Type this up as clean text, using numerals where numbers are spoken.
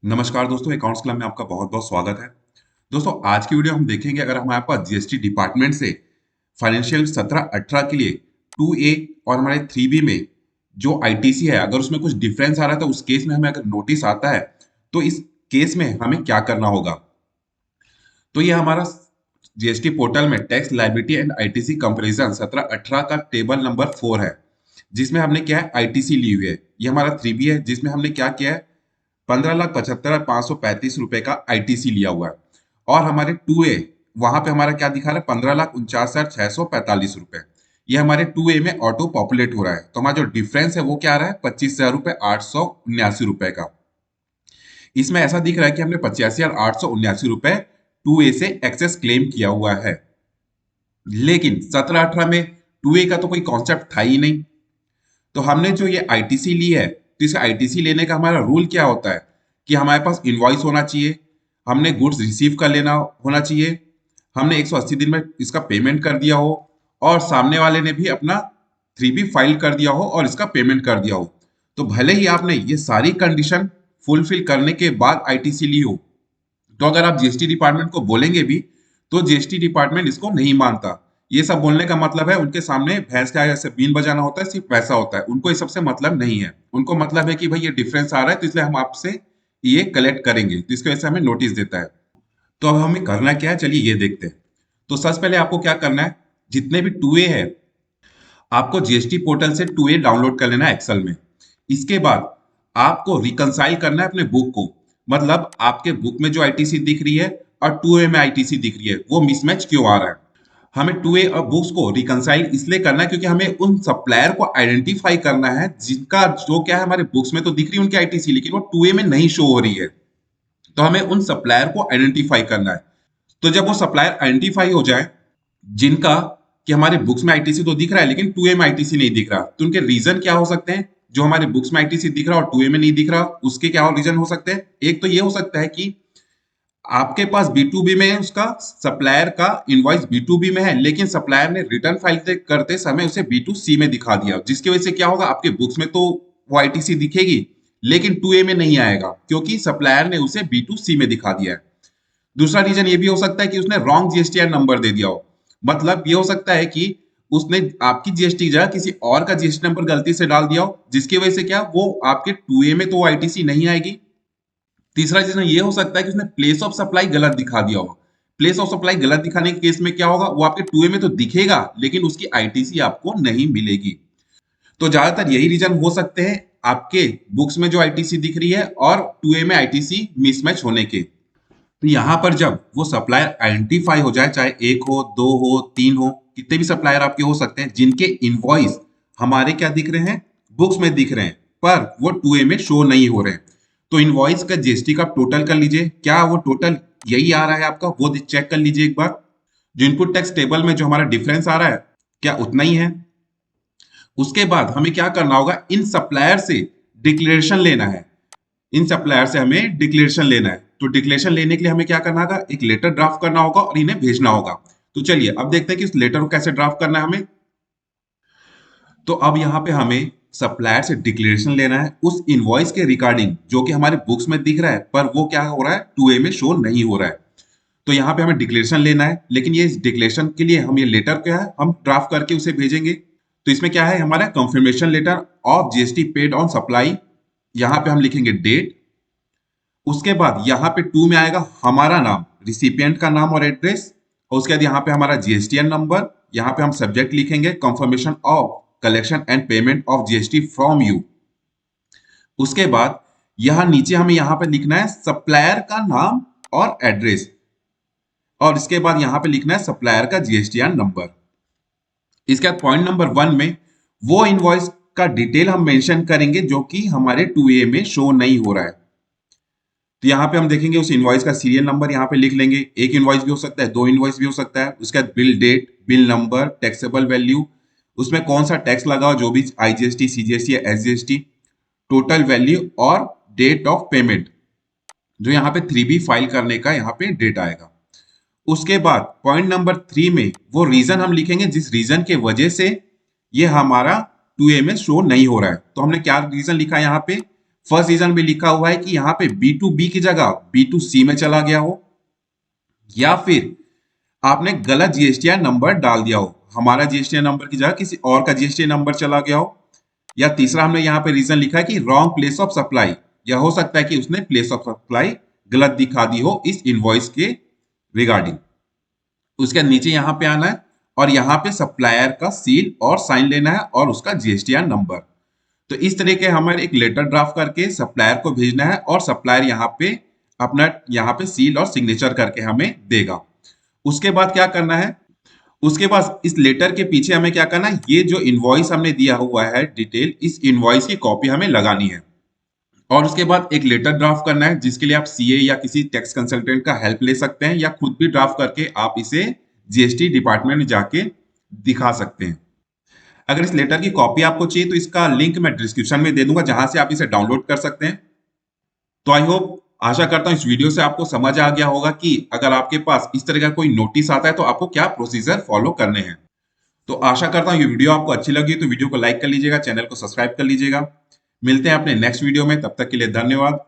नमस्कार दोस्तों, accounts club में आपका बहुत बहुत स्वागत है। दोस्तों, आज की वीडियो हम देखेंगे अगर हमारे पास जीएसटी डिपार्टमेंट से फाइनेंशियल 17-18 के लिए 2A और हमारे 3B में जो आईटीसी है, अगर उसमें कुछ डिफरेंस आ रहा है तो उस केस में हमें अगर नोटिस आता है तो इस केस में हमें क्या करना होगा। तो ये हमारा जीएसटी पोर्टल में tax liability and ITC comparison 17-18 का टेबल नंबर 4 है, जिसमें हमने क्या है आईटीसी ली हुई है। ये हमारा 3B है जिसमें हमने क्या किया है 15,75,535 रुपए का आईटीसी लिया हुआ है। और हमारे 2A वहां पे हमारा क्या दिखा रहा है 15,49,645 रुपए। ये हमारे 2A में ऑटो पॉपुलेट हो रहा है, तो हमारा जो डिफरेंस है वो क्या आ रहा है 25,879 रुपए का। इसमें ऐसा दिख रहा है कि हमने 85,879 रुपए 2A से एक्सेस क्लेम किया हुआ है, लेकिन 17-18 में 2A का तो कोई कॉन्सेप्ट था ही नहीं। तो हमने जो ये आईटीसी ली है, तो इस आईटीसी लेने का हमारा रूल क्या होता है कि हमारे पास इनवॉइस होना चाहिए, हमने गुड्स रिसीव कर लेना होना चाहिए, हमने 180 दिन में इसका पेमेंट कर दिया हो और सामने वाले ने भी अपना 3B फाइल कर दिया हो और इसका पेमेंट कर दिया हो। तो भले ही आपने ये सारी कंडीशन फुलफिल करने के बाद आईटीसी ली हो, तो अगर आप जीएसटी डिपार्टमेंट को बोलेंगे भी तो जीएसटी डिपार्टमेंट इसको नहीं मानता। ये सब बोलने का मतलब है उनके सामने भैंस का जैसे बीन बजाना होता है, सिर्फ वैसा होता है। उनको इस सबसे मतलब नहीं है, उनको मतलब है कि भाई ये डिफरेंस आ रहा है तो इसलिए हम आपसे ये कलेक्ट करेंगे, तो इसकी वजह से हमें नोटिस देता है। तो अब हमें करना क्या है, चलिए ये देखते हैं। तो सबसे पहले आपको क्या करना है, जितने भी 2A है आपको जीएसटी पोर्टल से 2A डाउनलोड कर लेना है एक्सेल में। इसके बाद आपको रिकंसाइल करना है अपने बुक को, मतलब आपके बुक में जो आईटीसी दिख रही है और 2A में आईटीसी दिख रही है वो मिसमैच क्यों आ रहा है। हमें 2A और बुक्स को रिकंसाइल इसलिए करना है क्योंकि हमें उन सप्लायर को आइडेंटिफाई करना है जिनका जो क्या है हमारे बुक्स में तो दिख रही है उनकी आईटीसी, लेकिन वो 2A में नहीं शो हो रही है। तो हमें उन सप्लायर को आइडेंटिफाई करना है। तो जब वो सप्लायर आइडेंटिफाई हो जाए जिनका कि हमारे बुक्स में आईटीसी तो दिख रहा है लेकिन 2A में आईटीसी नहीं दिख रहा, तो उनके रीजन क्या हो सकते हैं। जो हमारे बुक्स में आईटीसी दिख रहा है और 2A में नहीं दिख रहा, उसके क्या रीजन हो सकते हैं। एक तो ये हो सकता है कि आपके पास B2B में है, उसका सप्लायर का इनवॉइस B2B में है, लेकिन सप्लायर ने रिटर्न फाइल करते समय उसे B2C में दिखा दिया, जिसकी वजह से क्या होगा आपके बुक्स में तो वो आईटीसी दिखेगी लेकिन 2A में नहीं आएगा क्योंकि सप्लायर ने उसे B2C में दिखा दिया है। दूसरा रीजन ये भी हो सकता है कि उसने रॉन्ग जीएसटीआर नंबर दे दिया हो, मतलब ये हो सकता है कि उसने आपकी जीएसटी की जगह किसी और का जीएसटी नंबर गलती से डाल दिया हो, जिसकी वजह से क्या वो आपके 2A में तो आईटीसी नहीं आएगी। तीसरा रीजन ये हो सकता है कि उसने प्लेस ऑफ सप्लाई गलत दिखा दिया हो। प्लेस ऑफ सप्लाई गलत दिखाने के केस में क्या होगा, वो आपके 2A में तो दिखेगा लेकिन उसकी आईटीसी आपको नहीं मिलेगी। तो ज्यादातर यही रीजन हो सकते हैं आपके बुक्स में जो आईटीसी दिख रही है और 2A में आईटीसी मिसमैच होने के। तो यहाँ पर जब वो सप्लायर आइडेंटिफाई हो जाए, चाहे एक हो, दो हो, तीन हो, कितने भी सप्लायर आपके हो सकते हैं जिनके इनवॉइस हमारे क्या दिख रहे हैं बुक्स में दिख रहे हैं पर वो 2A में शो नहीं हो रहे हैं, तो इनवॉइस का जीएसटी का टोटल कर लीजिए, क्या वो टोटल यही आ रहा है आपका, वो चेक कर लीजिए एक बार। जो इनपुट टैक्स टेबल में जो हमारा डिफरेंस आ रहा है क्या उतना ही है। उसके बाद हमें क्या करना होगा, इन सप्लायर से डिक्लेरेशन लेना है। इन सप्लायर से हमें डिक्लेरेशन लेना है, तो डिक्लेरेशन लेने के लिए हमें क्या करना होगा, एक लेटर ड्राफ्ट करना होगा और इन्हें भेजना होगा। तो चलिए अब देखते हैं कि इस लेटर को कैसे ड्राफ्ट करना है हमें। तो अब यहाँ पे हमें सप्लायर से डिक्लेरेशन लेना है उस इनवॉइस के रिगार्डिंग जो कि हमारे बुक्स में दिख रहा है पर वो क्या हो रहा है 2A में शो नहीं हो रहा है। तो यहाँ पे हमें डिक्लेरेशन लेना है, लेकिन ये डिक्लेरेशन के लिए हम ये लेटर क्या है हम ड्राफ्ट करके उसे भेजेंगे। तो इसमें क्या है हमारा confirmation letter of GST paid on supply, यहाँ पे हम लिखेंगे डेट। उसके बाद यहाँ पे 2 में आएगा हमारा नाम, रिसिपिएंट का नाम और एड्रेस, और उसके बाद यहाँ पे हमारा जीएसटीएन नंबर, यहाँ पे हम सब्जेक्ट लिखेंगे confirmation of collection and payment of GST from you. उसके बाद यहाँ नीचे हमें यहाँ पे लिखना है सप्लायर का नाम और एड्रेस, और इसके बाद यहाँ पे लिखना है सप्लायर का जीएसटीएन नंबर। इसके बाद पॉइंट नंबर 1 में वो इनवॉइस का डिटेल हम मेंशन करेंगे जो कि हमारे 2A में शो नहीं हो रहा है। तो यहाँ पे हम देखेंगे उस इनवॉइस का सीरियल नंबर यहाँ पे लिख लेंगे, एक इनवॉइस भी हो सकता है, दो इनवॉइस भी हो सकता है। उसके बाद bill date, bill number, taxable value, उसमें कौन सा टैक्स लगा हो जो भी आईजीएसटी, सीजीएसटी या एसजीएसटी, टोटल वैल्यू और डेट ऑफ पेमेंट, जो यहाँ पे 3B फाइल करने का यहाँ पे डेट आएगा। उसके बाद पॉइंट नंबर 3 में वो रीजन हम लिखेंगे जिस रीजन के वजह से ये हमारा 2A में शो नहीं हो रहा है। तो हमने क्या रीजन लिखा है यहाँ पे, फर्स्ट रीजन में लिखा हुआ है कि यहाँ पे B2B की जगह B2C में चला गया हो, या फिर आपने गलत जीएसटीआई नंबर डाल दिया हो, हमारा जीएसटीआई नंबर की जगह किसी और का जीएसटीआई नंबर चला गया हो, या तीसरा हमने यहाँ पे रीजन लिखा है कि रॉन्ग प्लेस ऑफ सप्लाई, या हो सकता है कि उसने प्लेस ऑफ सप्लाई गलत दिखा दी हो इस इनवॉइस के रिगार्डिंग। उसके नीचे यहाँ पे आना है और यहाँ पे सप्लायर का सील और साइन लेना है और उसका जीएसटीआई नंबर। तो इस तरह के हमें एक लेटर ड्राफ्ट करके सप्लायर को भेजना है और सप्लायर यहाँ पे अपना यहाँ पे सील और सिग्नेचर करके हमें देगा। उसके बाद क्या करना है, उसके बाद इस लेटर के पीछे हमें क्या करना है, ये जो इनवॉइस हमने दिया हुआ है डिटेल, इस इनवॉइस की कॉपी हमें लगानी है और उसके बाद एक लेटर ड्राफ्ट करना है जिसके लिए आप सीए या किसी टैक्स कंसल्टेंट का हेल्प ले सकते हैं या खुद भी ड्राफ्ट करके आप इसे जीएसटी डिपार्टमेंट में जाके दिखा सकते हैं। अगर इस लेटर की कॉपी आपको चाहिए तो इसका लिंक मैं डिस्क्रिप्शन में दे दूंगा जहां से आप इसे डाउनलोड कर सकते हैं। तो आई होप, आशा करता हूं इस वीडियो से आपको समझ आ गया होगा कि अगर आपके पास इस तरह का कोई नोटिस आता है तो आपको क्या प्रोसीजर फॉलो करने हैं। तो आशा करता हूं ये वीडियो आपको अच्छी लगी तो वीडियो को लाइक कर लीजिएगा, चैनल को सब्सक्राइब कर लीजिएगा। मिलते हैं अपने नेक्स्ट वीडियो में, तब तक के लिए धन्यवाद।